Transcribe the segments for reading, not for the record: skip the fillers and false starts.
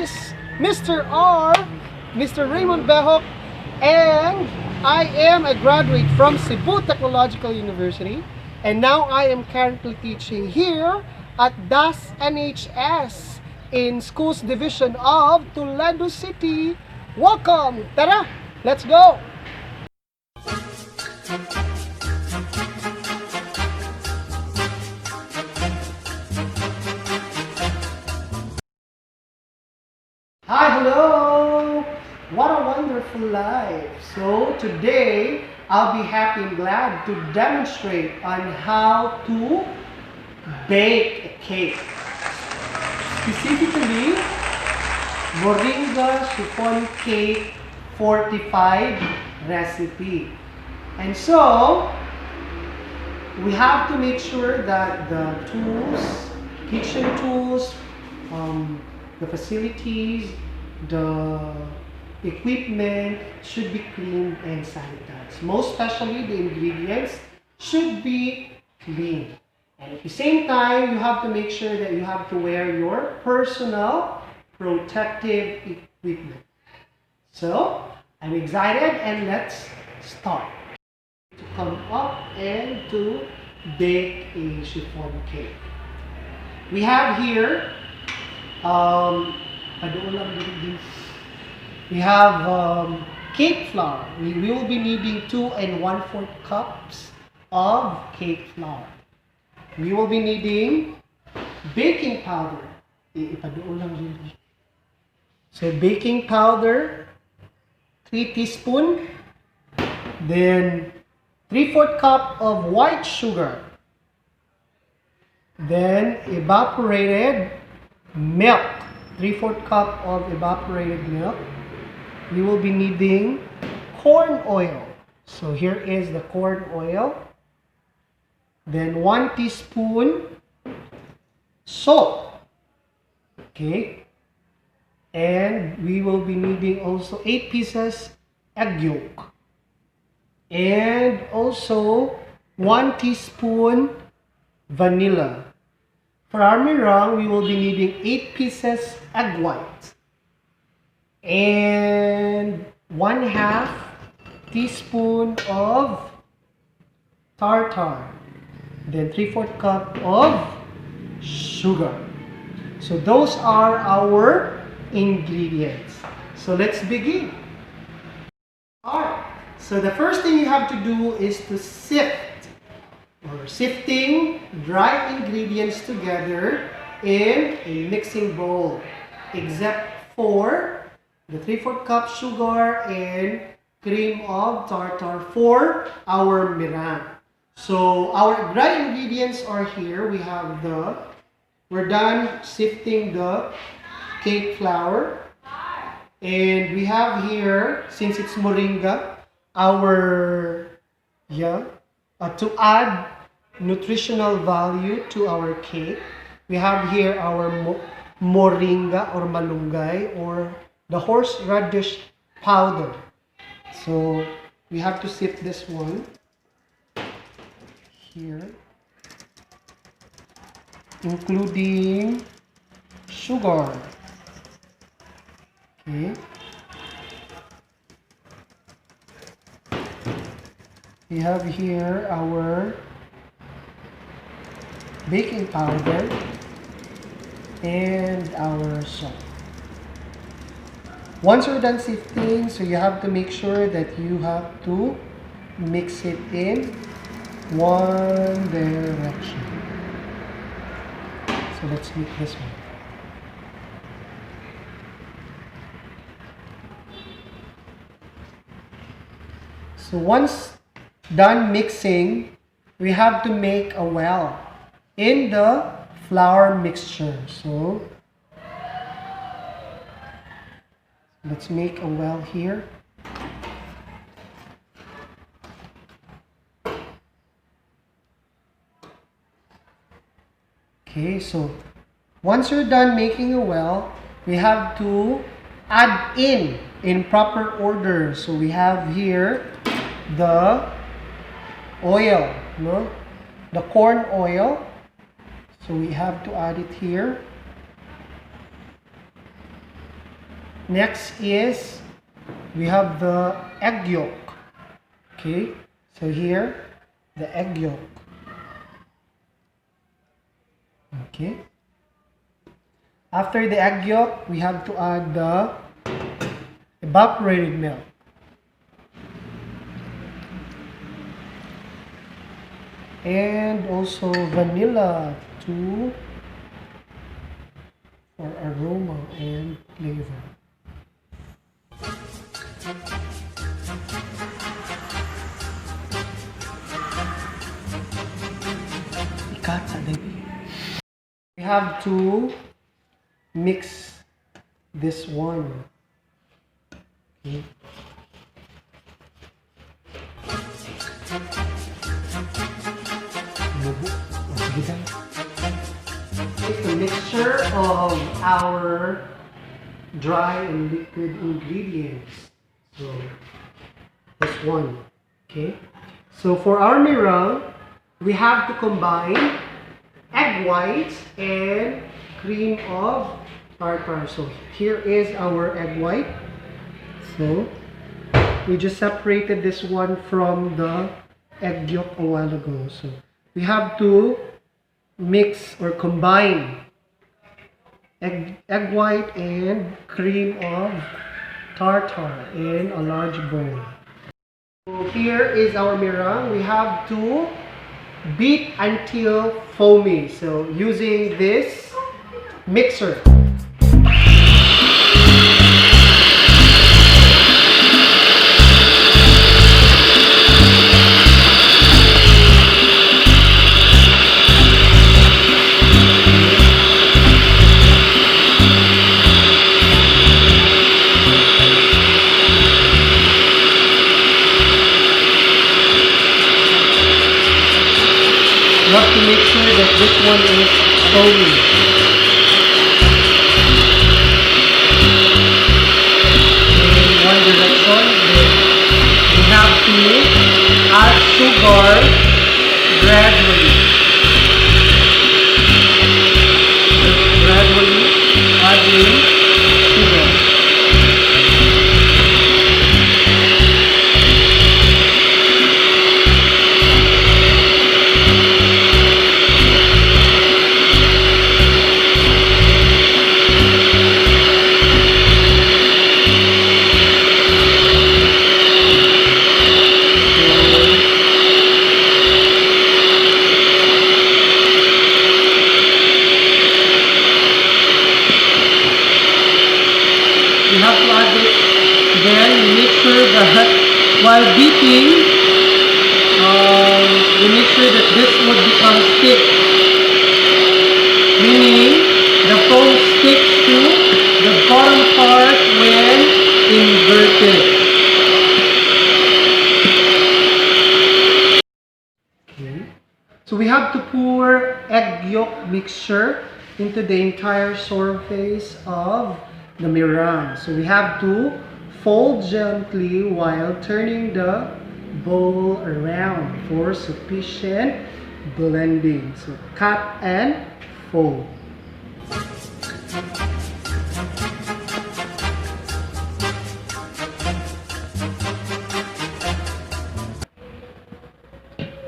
is Mr. R, Mr. Raymond Behok, and I am a graduate from Cebu Technological University, and now I am currently teaching here at DAS NHS in Schools Division of Toledo City. Welcome! Tara! Let's go! Hi, hello! What a wonderful life! So today, I'll be happy and glad to demonstrate on how to bake a cake. Specifically, Moringa Chiffon Cake Fortified recipe. And so, we have to make sure that the tools, kitchen tools, the facilities, the equipment should be clean and sanitized. Most especially the ingredients should be clean. And at the same time, you have to make sure that you have to wear your personal protective equipment. So, I'm excited and let's start. To come up and to bake a chiffon cake. We have here we have cake flour. We will be needing 2 1/4 cups of cake flour. We will be needing baking powder. So baking powder, 3 teaspoons. Then 3/4 cup of white sugar. Then evaporated milk, 3/4 cup of evaporated milk. We will be needing corn oil. So here is the corn oil. Then 1 teaspoon salt. Okay. And we will be needing also 8 pieces egg yolk. And also 1 teaspoon vanilla. For our meringue, we will be needing 8 pieces egg white and 1/2 teaspoon of tartar, then 3/4 cup of sugar. So those are our ingredients. So let's begin. Alright, so the first thing you have to do is to sift or sifting dry ingredients together in a mixing bowl, except for the 3/4 cup sugar and cream of tartar for our meringue. So our dry ingredients are here. We're done sifting the cake flour, and we have here, since it's moringa, to add nutritional value to our cake, we have here our moringa or malunggay, or the horseradish powder. So we have to sift this one here, including sugar. Okay. We have here our baking powder and our salt. Once you're done sifting, so you have to make sure that you have to mix it in one direction. So let's make this one. So once done mixing, we have to make a well in the flour mixture. So let's make a well here. Okay, so once you're done making a well, we have to add in proper order. So we have here the oil, the corn oil. So we have to add it here. Next is we have the egg yolk. Okay, so here the egg yolk. Okay. After the egg yolk, we have to add the evaporated milk. And also vanilla for aroma and flavor. We have to mix this one. Okay. It's a mixture of our dry and liquid ingredients. So this one. Okay. So for our meringue, we have to combine egg whites and cream of tartar. So here is our egg white. So we just separated this one from the egg yolk a while ago. So we have to mix or combine egg white and cream of tartar in a large bowl. So here is our meringue. We have to beat until foamy. So using this mixer. You have to make sure that this one is foamy. In one direction, we have to add sugar gradually. Gradually adding sugar. You have to add it, then make sure that while beating, you make sure that this would become thick, meaning the foam sticks to the bottom part when inverted. Okay. So we have to pour egg yolk mixture into the entire surface of the meringue. So we have to fold gently while turning the bowl around for sufficient blending. So cut and fold.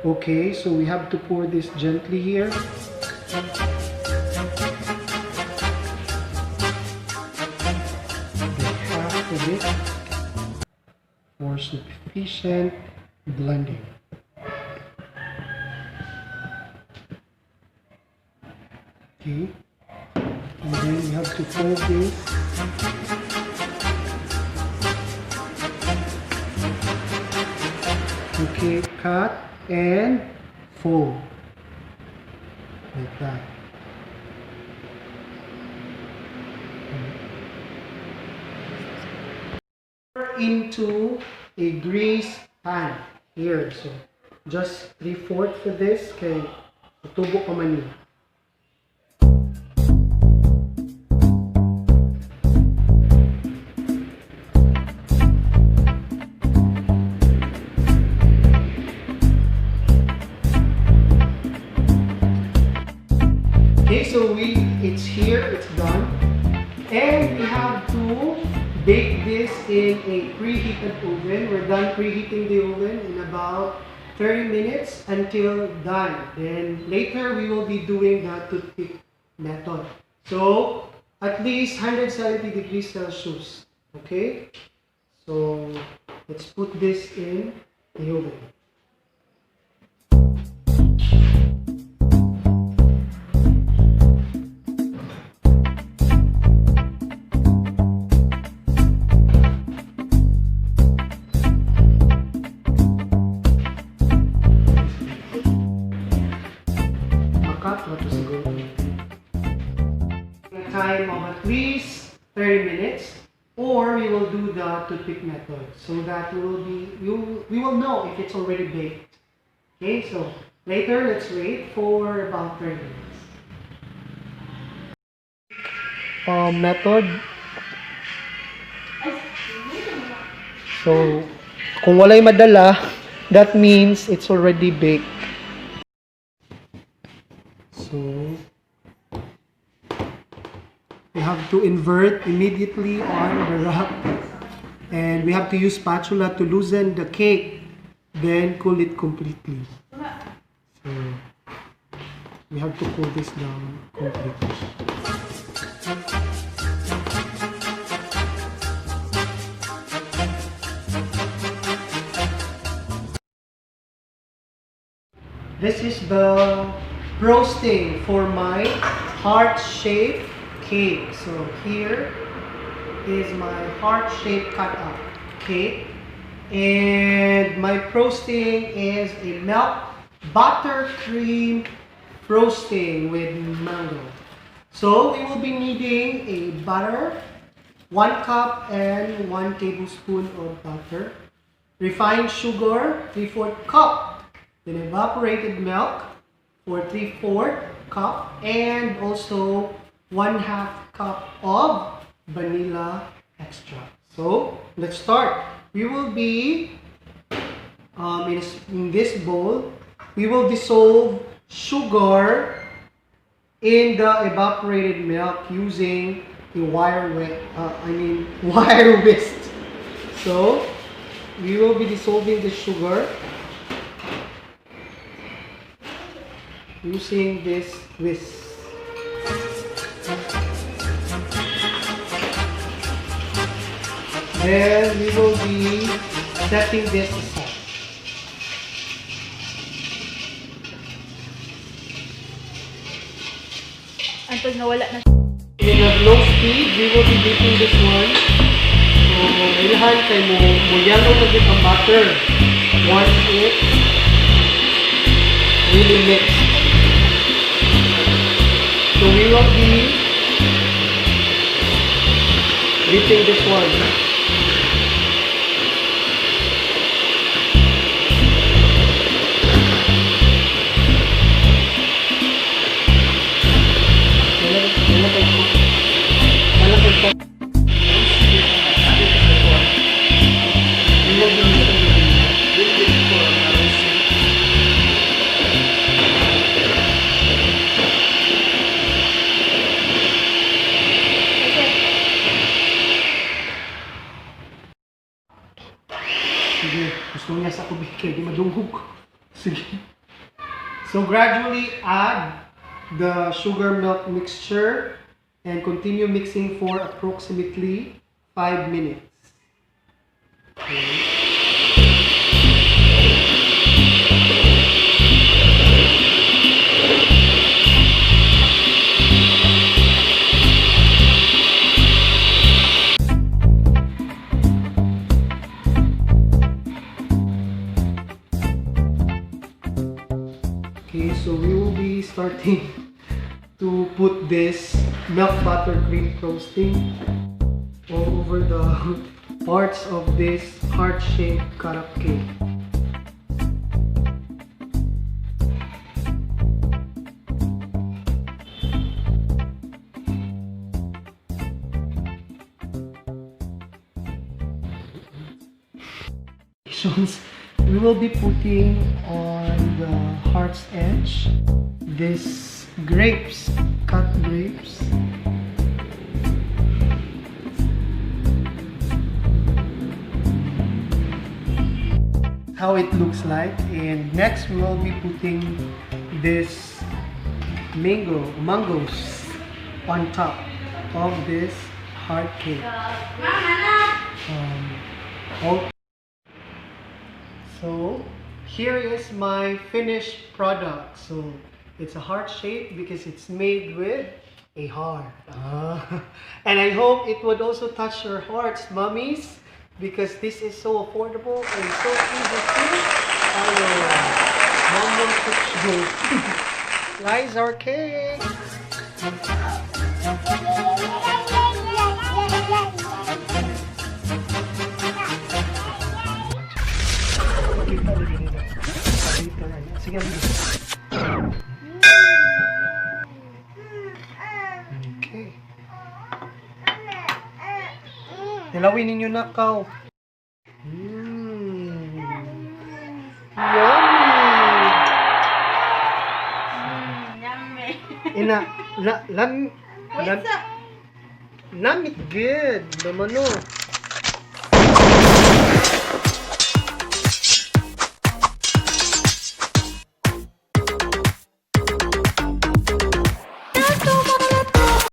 Okay, so we have to pour this gently here. Of it for sufficient blending. Okay, and then we have to fold this. Okay, cut and fold like that. Into a grease pan here. So just 3/4 for this kay tubo pa man yun. Okay, so it's here, it's done. And we have to bake this in a preheated oven. We're done preheating the oven in about 30 minutes until done. Then later we will be doing the toothpick method. So at least 170 degrees Celsius. Okay? So let's put this in the oven. Time of at least 30 minutes, or we will do the toothpick method so that we will know if it's already baked. Okay, so later let's wait for about 30 minutes. Method. So kung walay madala, that means it's already baked. So we have to invert immediately on the rack, and we have to use spatula to loosen the cake, then cool it completely. So we have to cool this down completely. This is the roasting for my heart-shaped cake. So here is my heart-shaped cut-out cake, and my frosting is a milk buttercream frosting with mango. So we will be needing a butter, 1 cup and 1 tablespoon of butter, refined sugar, 3/4 cup, then evaporated milk for 3/4 cup, and also 1/2 cup of vanilla extract. So let's start. We will be in this bowl. We will dissolve sugar in the evaporated milk using a wire whisk. So we will be dissolving the sugar using this whisk. And we will be setting this aside. Until nawala na. In a low speed, we will be beating this one. So, ilahan kay mo yano na din ang butter. Once it really mixed. So, we will be beating this one. Sige, gusto niya sa kubik kaya di madungog. Sige. So gradually add the sugar milk mixture and continue mixing for approximately 5 minutes. Okay. Okay, so we will be starting to put this milk buttercream frosting all over the parts of this heart-shaped cut-up cake. We will be putting on the heart's edge this grapes, cut grapes. how it looks like. And next we will be putting this mangoes on top of this hard cake. Okay. So here is my finished product. So it's a heart shape because it's made with a heart. And I hope it would also touch your hearts, mummies, because this is so affordable and so easy to follow. Mom wants to show. Guys, our cake. Sige, okay. Nilawin ninyo na kaw. Yummy. Ina, lamit good. Naman no.